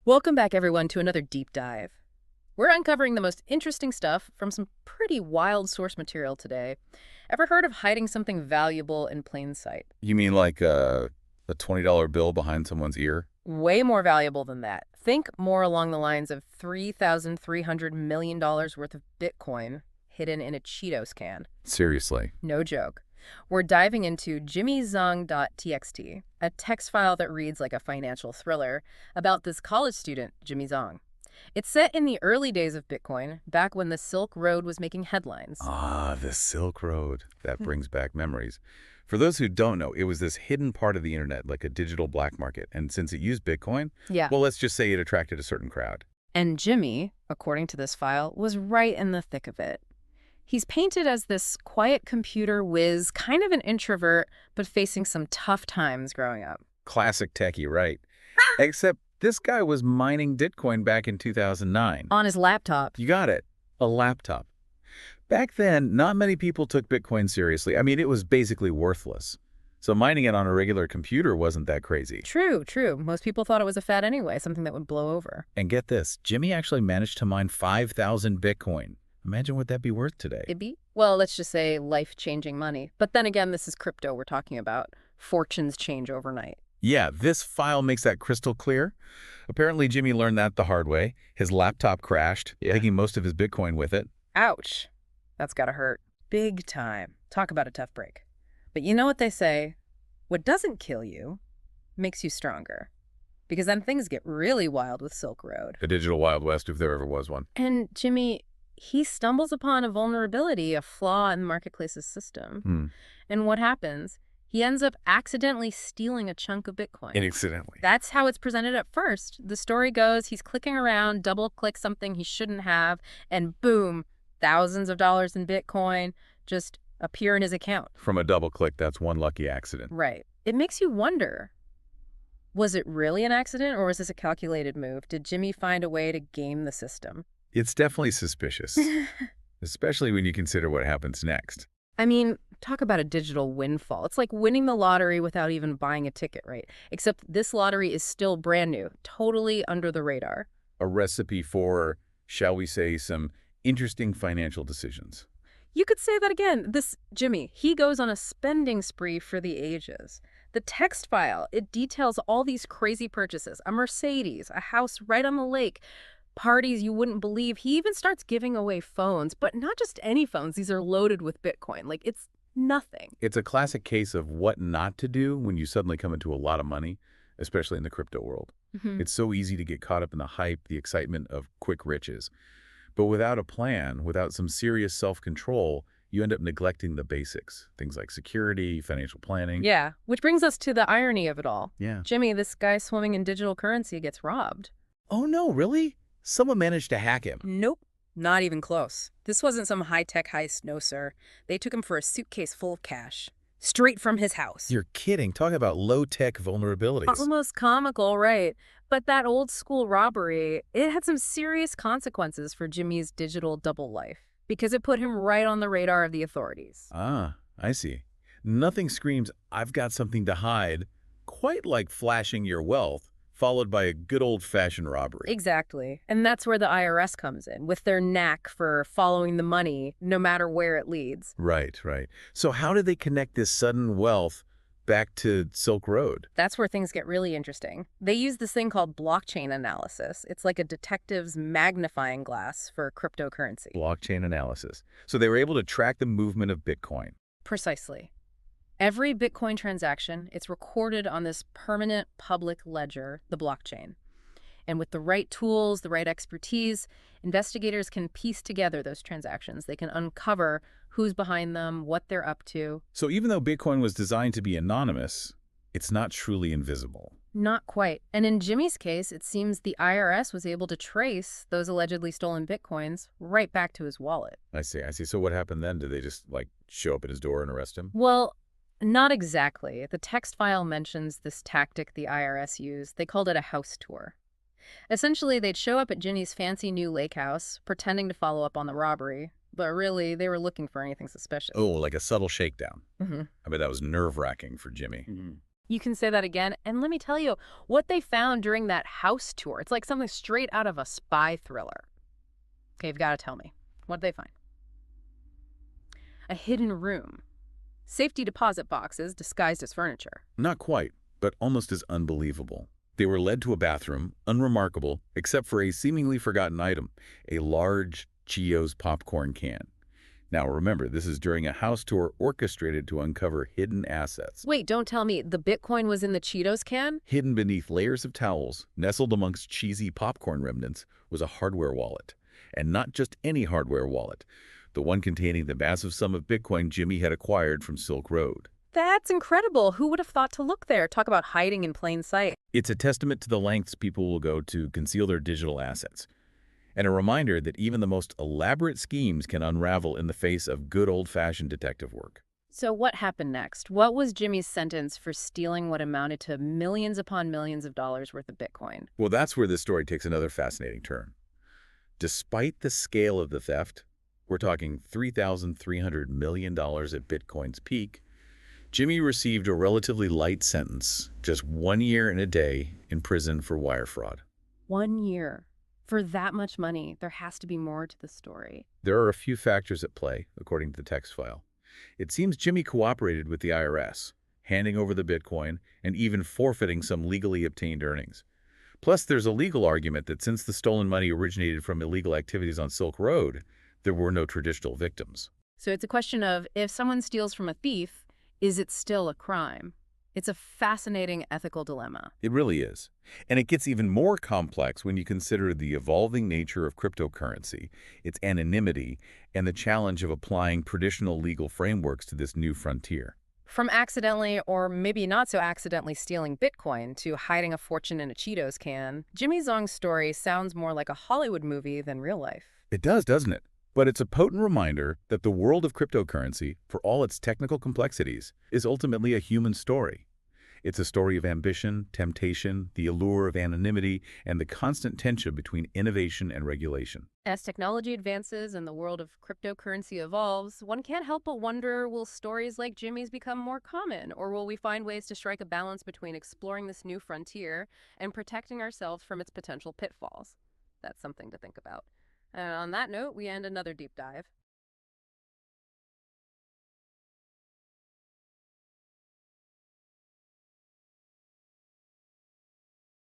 Welcome back, everyone, to another deep dive. We're uncovering the most interesting stuff from some pretty wild source material today. Ever heard of hiding something valuable in plain sight? You mean like a $20 bill behind someone's ear? Way more valuable than that. Think more along the lines of $3,300 million worth of Bitcoin hidden in a Cheetos can. Seriously. No joke. We're diving into jimmyzhong.txt, a text file that reads like a financial thriller about this college student, Jimmy Zhong. It's set in the early days of Bitcoin, back when the Silk Road was making headlines. Ah, the Silk Road. That brings back memories. For those who don't know, it was this hidden part of the internet, like a digital black market. And since it used Bitcoin, Yeah. well, let's just say it attracted a certain crowd. And Jimmy, according to this file, was right in the thick of it. He's painted as this quiet computer whiz, kind of an introvert, but facing some tough times growing up. Classic techie, right? Except this guy was mining Bitcoin back in 2009. On his laptop. You got it. A laptop. Back then, not many people took Bitcoin seriously. I mean, it was basically worthless. So mining it on a regular computer wasn't that crazy. True, true. Most people thought it was a fad anyway, something that would blow over. And get this, Jimmy actually managed to mine 5,000 Bitcoin. Imagine what that'd be worth today. It'd be, well, let's just say life-changing money. But then again, this is crypto we're talking about. Fortunes change overnight. Yeah, this file makes that crystal clear. Apparently, Jimmy learned that the hard way. His laptop crashed, taking most of his Bitcoin with it. Ouch. That's gotta hurt. Big time. Talk about a tough break. But you know what they say? What doesn't kill you makes you stronger. Because then things get really wild with Silk Road. The digital Wild West, if there ever was one. And Jimmy, he stumbles upon a vulnerability, a flaw in the marketplace's system. And what happens? He ends up accidentally stealing a chunk of Bitcoin. Incidentally. That's how it's presented at first. The story goes, he's clicking around, double-click something he shouldn't have, and boom, thousands of dollars in Bitcoin just appear in his account. From a double click, that's one lucky accident. Right. It makes you wonder, was it really an accident or was this a calculated move? Did Jimmy find a way to game the system? It's definitely suspicious, especially when you consider what happens next. I mean, talk about a digital windfall. It's like winning the lottery without even buying a ticket, right? Except this lottery is still brand new, totally under the radar. A recipe for, shall we say, some interesting financial decisions. You could say that again. This Jimmy, he goes on a spending spree for the ages. The text file, it details all these crazy purchases. A Mercedes, a house right on the lake, parties you wouldn't believe. He even starts giving away phones, but not just any phones. These are loaded with Bitcoin. Like, it's nothing. It's a classic case of what not to do when you suddenly come into a lot of money, especially in the crypto world. It's so easy to get caught up in the hype, the excitement of quick riches. But without a plan, without some serious self-control, you end up neglecting the basics. Things like security, financial planning. Yeah, which brings us to the irony of it all. Yeah. Jimmy, this guy swimming in digital currency gets robbed. Oh no, really? Someone managed to hack him. Nope, not even close. This wasn't some high-tech heist, no sir. They took him for a suitcase full of cash, straight from his house. You're kidding. Talk about low-tech vulnerabilities. Almost comical, right? But that old-school robbery, it had some serious consequences for Jimmy's digital double life, because it put him right on the radar of the authorities. Ah, I see. Nothing screams, I've got something to hide, quite like flashing your wealth, followed by a good old-fashioned robbery. Exactly. And that's where the IRS comes in, with their knack for following the money, no matter where it leads. Right, right. So how did they connect this sudden wealth back to Silk Road? That's where things get really interesting. They use this thing called blockchain analysis. It's like a detective's magnifying glass for cryptocurrency. Blockchain analysis. So they were able to track the movement of Bitcoin. Precisely. Every Bitcoin transaction, it's recorded on this permanent public ledger, the blockchain. And with the right tools, the right expertise, investigators can piece together those transactions. They can uncover who's behind them, what they're up to. So even though Bitcoin was designed to be anonymous, it's not truly invisible. Not quite. And in Jimmy's case, it seems the IRS was able to trace those allegedly stolen Bitcoins right back to his wallet. I see, I see. So what happened then? Did they just, like, show up at his door and arrest him? Well, not exactly. The text file mentions this tactic the IRS used. They called it a house tour. Essentially, they'd show up at Ginny's fancy new lake house, pretending to follow up on the robbery, but really, they were looking for anything suspicious. Oh, like a subtle shakedown. Mm-hmm. I bet that was nerve-wracking for Jimmy. You can say that again. And let me tell you what they found during that house tour. It's like something straight out of a spy thriller. Okay, you've got to tell me. What'd they find? A hidden room. Safety deposit boxes disguised as furniture. Not quite, but almost as unbelievable. They were led to a bathroom, unremarkable, except for a seemingly forgotten item, a large Cheetos popcorn can. Now remember, this is during a house tour orchestrated to uncover hidden assets. Wait, don't tell me the Bitcoin was in the Cheetos can? Hidden beneath layers of towels, nestled amongst cheesy popcorn remnants, was a hardware wallet. And not just any hardware wallet, the one containing the massive sum of Bitcoin Jimmy had acquired from Silk Road. That's incredible. Who would have thought to look there? Talk about hiding in plain sight. It's a testament to the lengths people will go to conceal their digital assets, and a reminder that even the most elaborate schemes can unravel in the face of good old-fashioned detective work. So what happened next? What was Jimmy's sentence for stealing what amounted to millions upon millions of dollars worth of Bitcoin? Well, that's where this story takes another fascinating turn. Despite the scale of the theft, we're talking $3,300 million at Bitcoin's peak, Jimmy received a relatively light sentence, just 1 year and a day in prison for wire fraud. 1 year. For that much money, there has to be more to the story. There are a few factors at play, according to the text file. It seems Jimmy cooperated with the IRS, handing over the Bitcoin and even forfeiting some legally obtained earnings. Plus, there's a legal argument that since the stolen money originated from illegal activities on Silk Road, there were no traditional victims. So it's a question of if someone steals from a thief, is it still a crime? It's a fascinating ethical dilemma. It really is. And it gets even more complex when you consider the evolving nature of cryptocurrency, its anonymity, and the challenge of applying traditional legal frameworks to this new frontier. From accidentally or maybe not so accidentally stealing Bitcoin to hiding a fortune in a Cheetos can, Jimmy Zhong's story sounds more like a Hollywood movie than real life. It does, doesn't it? But it's a potent reminder that the world of cryptocurrency, for all its technical complexities, is ultimately a human story. It's a story of ambition, temptation, the allure of anonymity, and the constant tension between innovation and regulation. As technology advances and the world of cryptocurrency evolves, one can't help but wonder, will stories like Jimmy's become more common, or will we find ways to strike a balance between exploring this new frontier and protecting ourselves from its potential pitfalls? That's something to think about. And on that note, we end another deep dive.